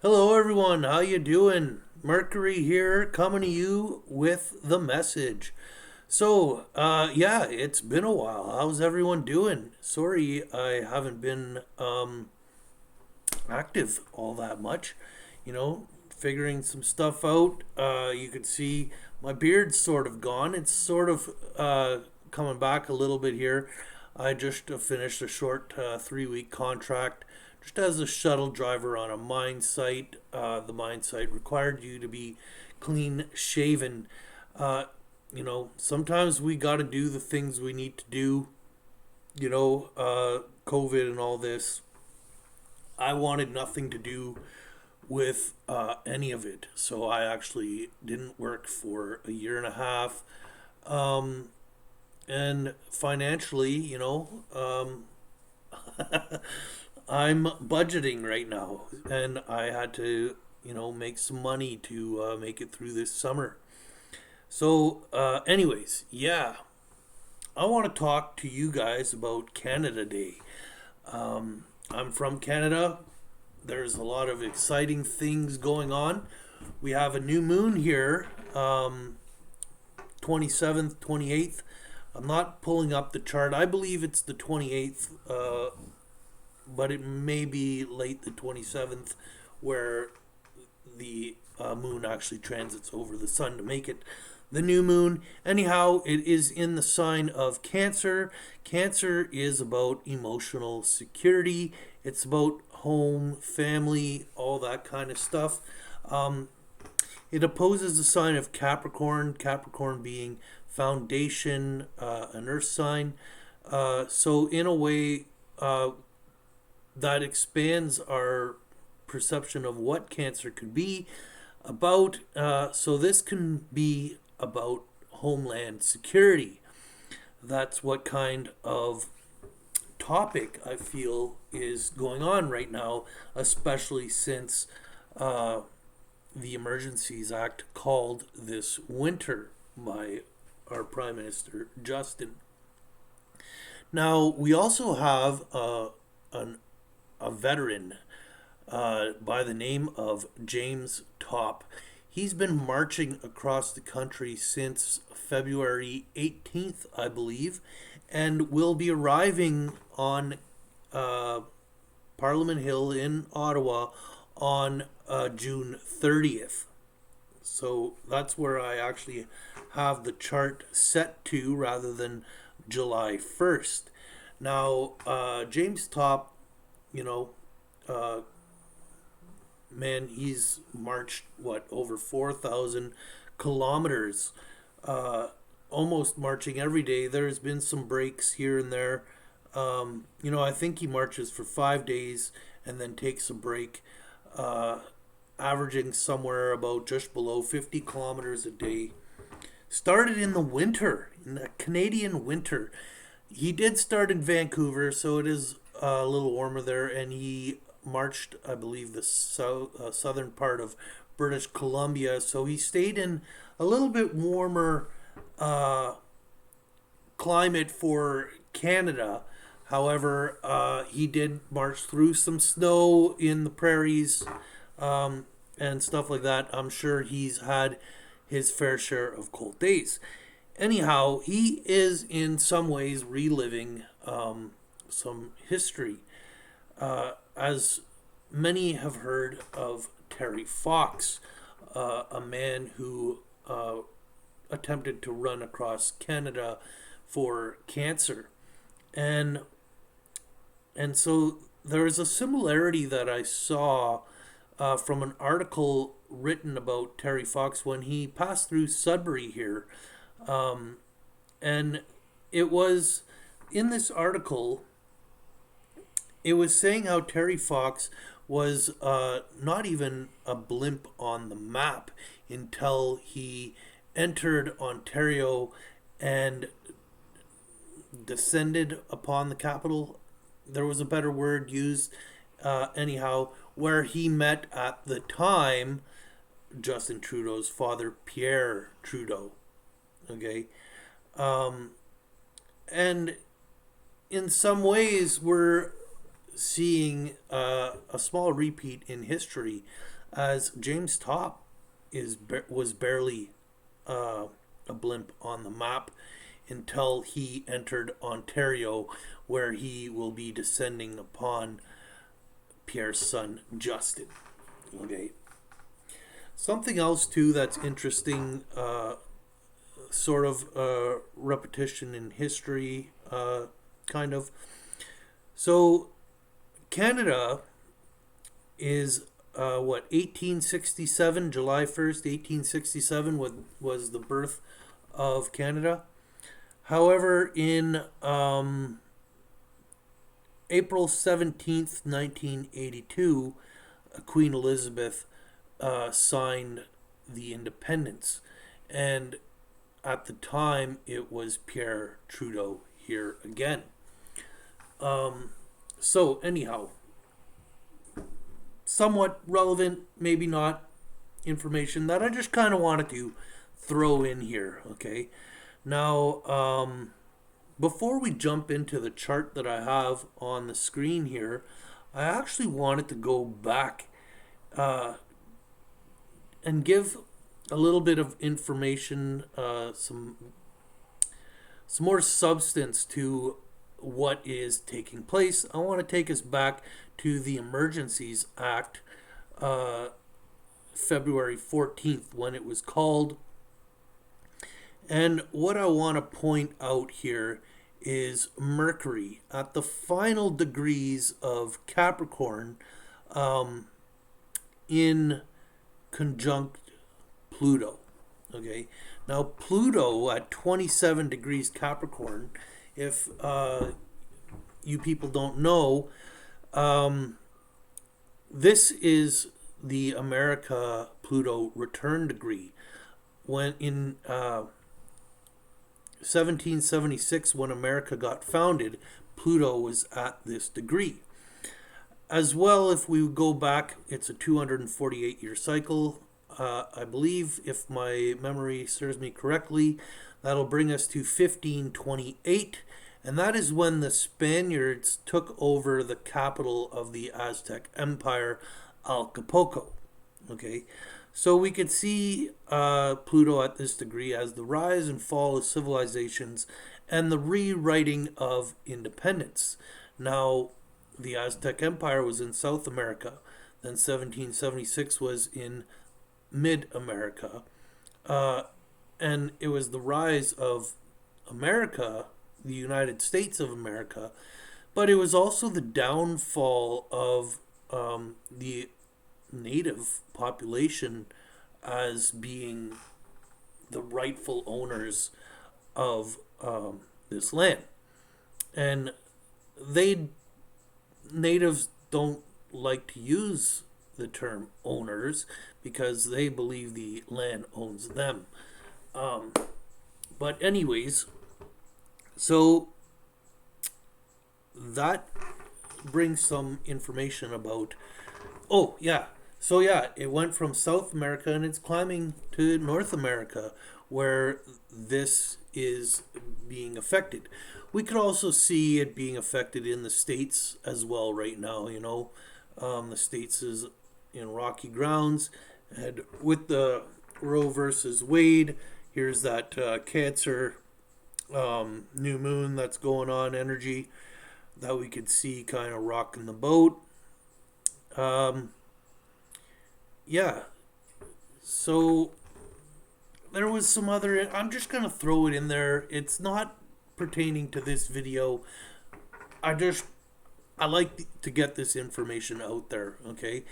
Hello everyone, how you doing? Mercury here, coming to you with the message. Yeah, it's been a while. How's everyone doing? Sorry, I haven't been active all that much. Figuring some stuff out. You can see my beard's sort of gone. It's sort of coming back a little bit here. I just finished a short 3 week contract just as a shuttle driver on a mine site. The mine site required you to be clean shaven. Uh, Sometimes we got to do the things we need to do. COVID and all this. I wanted nothing to do with any of it. So I actually didn't work for a year and a half. Um, and financially, I'm budgeting right now. And I had to, make some money to make it through this summer. Anyways, yeah, I want to talk to you guys about Canada Day. I'm from Canada. There's a lot of exciting things going on. We have a new moon here, 27th, 28th. I'm not pulling up the chart. I believe it's the 28th, but it may be late the 27th, where the moon actually transits over the sun to make it the new moon. Anyhow, it is in the sign of Cancer. Cancer is about emotional security, it's about home, family, all that kind of stuff. Um, it opposes the sign of Capricorn, Capricorn being foundation, an earth sign. So, in a way, that expands our perception of what Cancer could be about. So, this can be about homeland security. That's what kind of topic I feel is going on right now, especially since uh, the Emergencies Act called this winter by our Prime Minister Justin. Now, we also have a veteran by the name of James Topp. He's been marching across the country since February 18th, I believe, and will be arriving on uh, Parliament Hill in Ottawa on June 30th. So that's where I actually have the chart set to rather than July 1st. Now, James Topp, you know, uh, man, he's marched what over 4,000 kilometers, uh, almost marching every day. There's been some breaks here and there. I think he marches for 5 days and then takes a break, uh, averaging somewhere about just below 50 kilometers a day. Started in the winter, in the Canadian winter. He did start in Vancouver, so it is a little warmer there, and he marched, I believe, the southern part of British Columbia. So he stayed in a little bit warmer uh, climate for Canada. However, he did march through some snow in the prairies and stuff like that. I'm sure he's had his fair share of cold days. Anyhow, he is in some ways reliving some history. As many have heard of Terry Fox, a man who attempted to run across Canada for cancer. And so there is a similarity that I saw from an article written about Terry Fox when he passed through Sudbury here. And it was in this article, it was saying how Terry Fox was not even a blimp on the map until he entered Ontario and descended upon the capital. There was a better word used, anyhow, where he met at the time Justin Trudeau's father, Pierre Trudeau. Okay. Um, and in some ways, we're seeing a small repeat in history, as James Topp was barely uh, a blimp on the map until he entered Ontario, where he will be descending upon Pierre's son Justin. Okay. Something else too that's interesting, sort of repetition in history, kind of. So Canada is what, 1867, July 1st, 1867 was the birth of Canada. However, in April 17th, 1982, Queen Elizabeth signed the independence. And at the time, it was Pierre Trudeau here again. So, anyhow, somewhat relevant, maybe not, information that I just kind of wanted to throw in here, okay? Now, before we jump into the chart that I have on the screen here, I actually wanted to go back and give a little bit of information, some more substance to what is taking place. I want to take us back to the Emergencies Act, February 14th, when it was called. And what I want to point out here is Mercury at the final degrees of Capricorn, in conjunct Pluto. Okay, now Pluto at 27 degrees Capricorn, if you people don't know, this is the America Pluto return degree. When in 1776, when America got founded, Pluto was at this degree. As well, if we go back, it's a 248-year cycle. I believe, if my memory serves me correctly, that'll bring us to 1528, and that is when the Spaniards took over the capital of the Aztec Empire, Acapulco. Okay, so we could see Pluto at this degree as the rise and fall of civilizations and the rewriting of independence. Now, the Aztec Empire was in South America, then 1776 was in Mid-America, and it was the rise of America, the United States of America, but it was also the downfall of the native population as being the rightful owners of this land. And natives don't like to use the term owners because they believe the land owns them. But anyways, so that brings some information about, oh yeah, so yeah, it went from South America and it's climbing to North America, where this is being affected. We could also see it being affected in the States as well right now. The States is in rocky grounds, and with the Roe versus Wade, here's that Cancer new moon that's going on, energy that we could see kind of rocking the boat. Yeah, so there was some other, I'm just going to throw it in there. It's not pertaining to this video. I like to get this information out there, okay?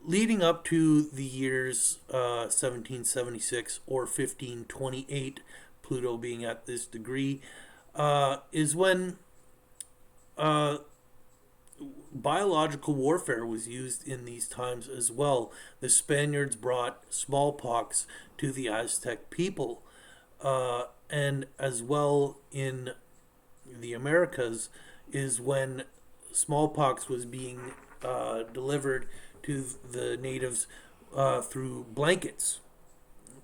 Leading up to the years 1776 or 1528, Pluto being at this degree, is when biological warfare was used in these times as well. The Spaniards brought smallpox to the Aztec people, and as well in the Americas is when smallpox was being delivered to the natives through blankets.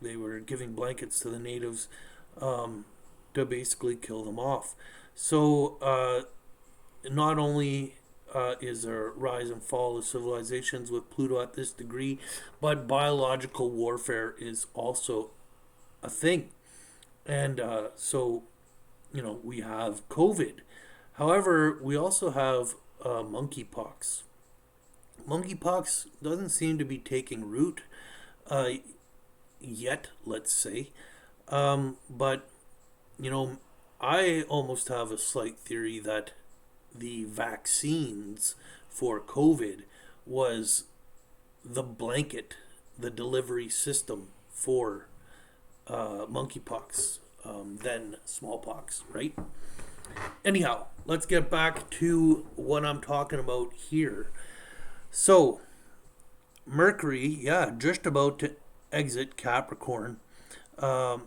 They were giving blankets to the natives to basically kill them off. So not only is a rise and fall of civilizations with Pluto at this degree, but biological warfare is also a thing. And so, we have COVID. However, we also have monkeypox. Monkeypox doesn't seem to be taking root uh, yet, let's say. But, you know, I almost have a slight theory that the vaccines for COVID was the blanket, the delivery system for monkeypox, then smallpox, right? Anyhow, let's get back to what I'm talking about here. So, Mercury, yeah, just about to exit Capricorn. Um,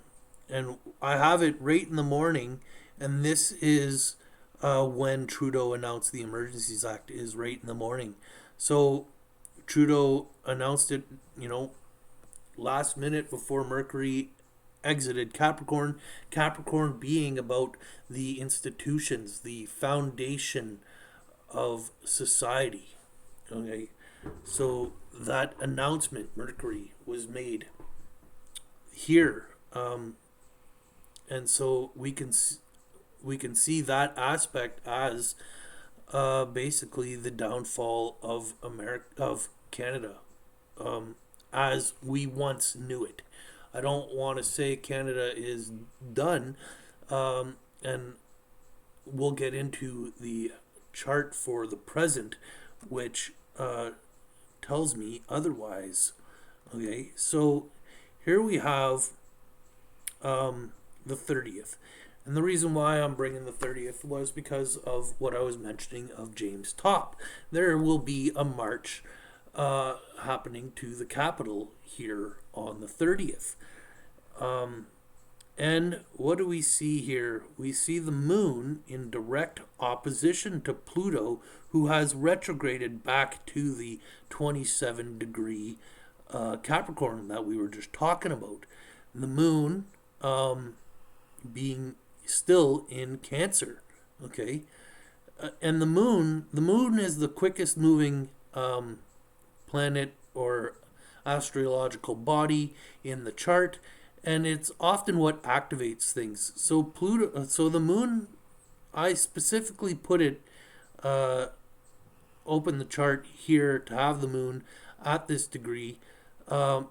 and I have it right in the morning, and this is when Trudeau announced the Emergencies Act is right in the morning. So Trudeau announced it, last minute before Mercury exited Capricorn. Capricorn being about the institutions, the foundation of society. Okay, so that announcement, Mercury, was made here, and so we can see that aspect as basically the downfall of America, of Canada, as we once knew it. I don't want to say Canada is done, and we'll get into the chart for the present, which tells me otherwise. Okay, so here we have the 30th. And the reason why I'm bringing the 30th was because of what I was mentioning of James Topp. There will be a march happening to the capital here on the 30th. And what do we see here? We see the moon in direct opposition to Pluto, who has retrograded back to the 27 degree Capricorn that we were just talking about. The moon being still in Cancer. Okay, and the moon is the quickest moving planet or astrological body in the chart, and it's often what activates things. So so the moon, I specifically put it, open the chart here to have the moon at this degree,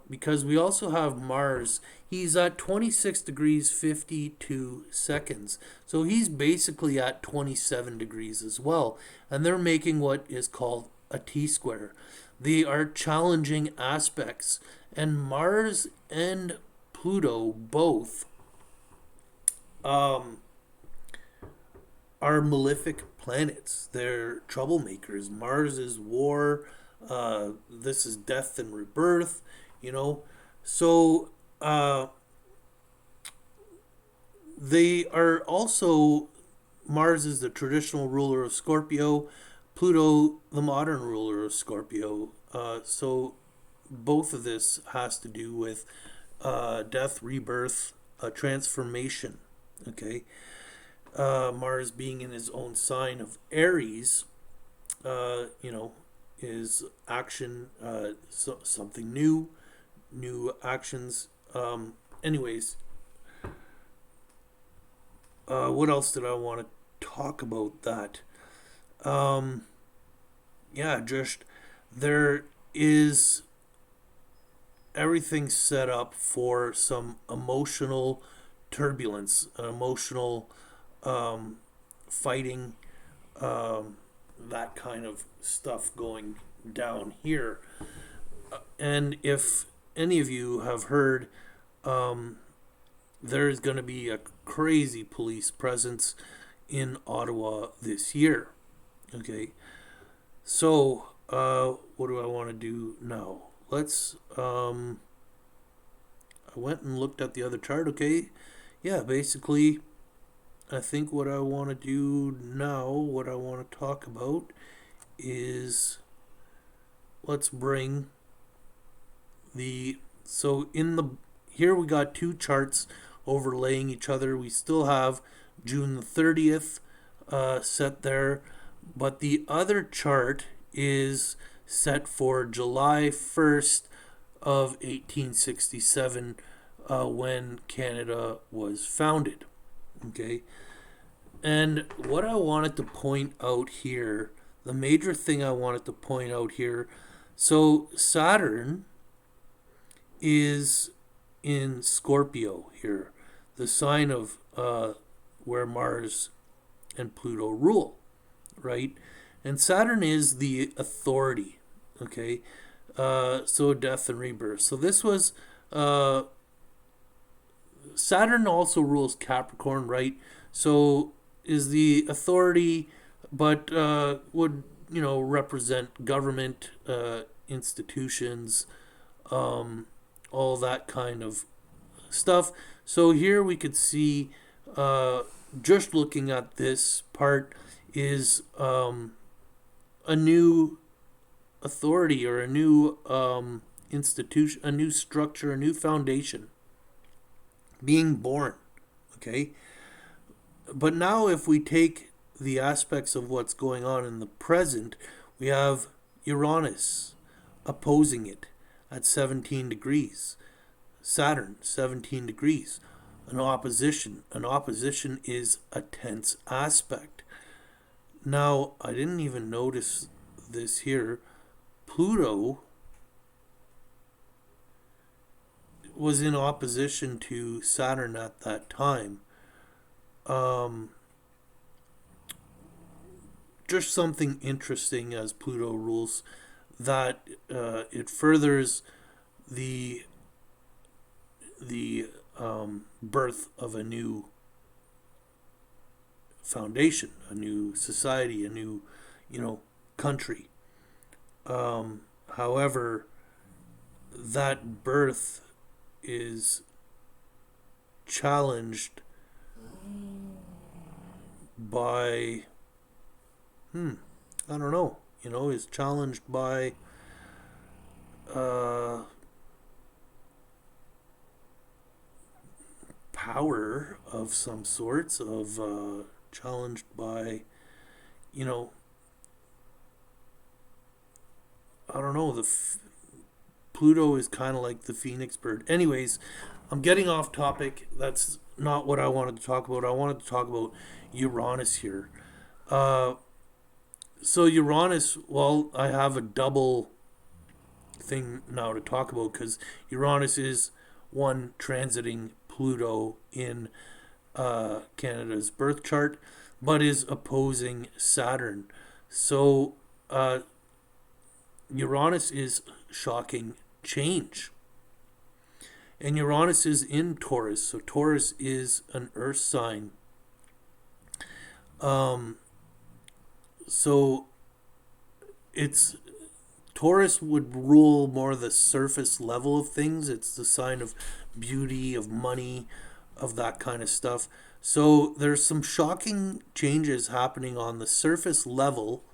because we also have Mars. He's at 26 degrees 52 seconds. So he's basically at 27 degrees as well. And they're making what is called a T-square. They are challenging aspects. And Mars and Pluto both are malefic planets. They're troublemakers. Mars is war. This is death and rebirth, So they are also, Mars is the traditional ruler of Scorpio, Pluto, the modern ruler of Scorpio. So both of this has to do with death, rebirth, transformation. Okay. Mars being in his own sign of Aries, is action, something new actions. Anyways, what else did I want to talk about that? Yeah, just there is everything set up for some emotional turbulence, emotional fighting, that kind of stuff going down here. And if any of you have heard, there's going to be a crazy police presence in Ottawa this year. Okay, so what do I want to do now? Let's. I went and looked at the other chart. Okay, yeah, basically, I think what I want to do now, what I want to talk about, is let's bring the here we got two charts overlaying each other. We still have June the 30th set there, But the other chart is set for July 1st of 1867, when Canada was founded. Okay. And what I wanted to point out here, the major thing I wanted to point out here, so Saturn is in Scorpio here, the sign of where Mars and Pluto rule, right? And Saturn is the authority, okay? So death and rebirth. So this was Saturn also rules Capricorn, right? So is the authority, but would represent government, institutions, all that kind of stuff. So here we could see, just looking at this part, is a new authority, or a new institution, a new structure, a new foundation being born. Okay. But now, if we take the aspects of what's going on in the present, we have Uranus opposing it at 17 degrees. Saturn, 17 degrees. An opposition. An opposition is a tense aspect. Now, I didn't even notice this here. Pluto was in opposition to Saturn at that time. Just something interesting, as Pluto rules, that it furthers the birth of a new foundation, a new society, a new country. However, that birth is challenged by I don't know, is challenged by power of some sorts, of challenged by I don't know, Pluto is kind of like the phoenix bird. Anyways, I'm getting off topic. That's not what I wanted to talk about. I wanted to talk about Uranus here. So Uranus, well, I have a double thing now to talk about, because Uranus is one transiting Pluto in Canada's birth chart, but is opposing Saturn. So Uranus is shocking change. And Uranus is in Taurus. So Taurus is an earth sign. So it's Taurus would rule more the surface level of things. It's the sign of beauty, of money, of that kind of stuff. So there's some shocking changes happening on the surface level,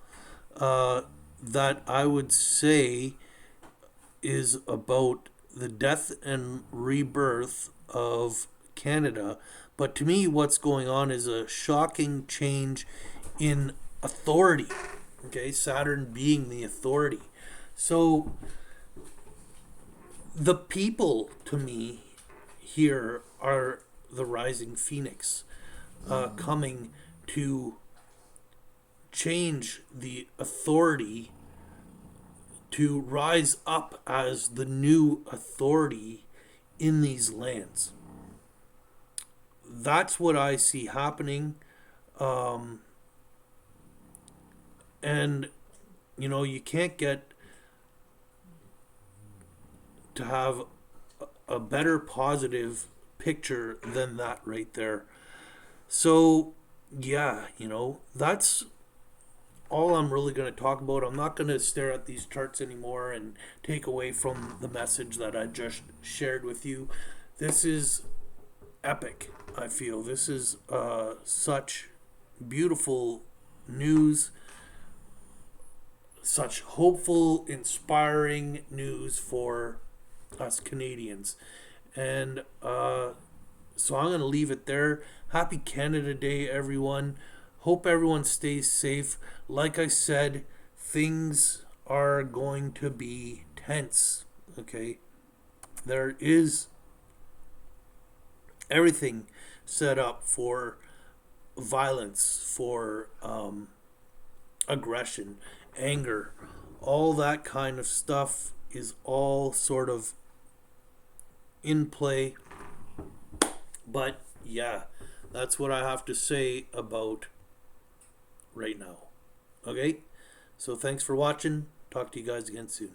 that I would say is about the death and rebirth of Canada. But to me, what's going on is a shocking change in authority. Okay, Saturn being the authority. So the people, to me, here are the rising phoenix, coming to change the authority, to rise up as the new authority in these lands. That's what I see happening. And you can't get to have a better positive picture than that right there. So yeah, that's all I'm really going to talk about. I'm not going to stare at these charts anymore and take away from the message that I just shared with you. This is epic, I feel. This is such beautiful news, such hopeful, inspiring news for us Canadians. And so I'm going to leave it there. Happy Canada Day, everyone. Hope everyone stays safe. Like I said, things are going to be tense. Okay? There is everything set up for violence, for aggression, anger, all that kind of stuff is all sort of in play. But yeah, that's what I have to say about right now. Okay? So thanks for watching. Talk to you guys again soon.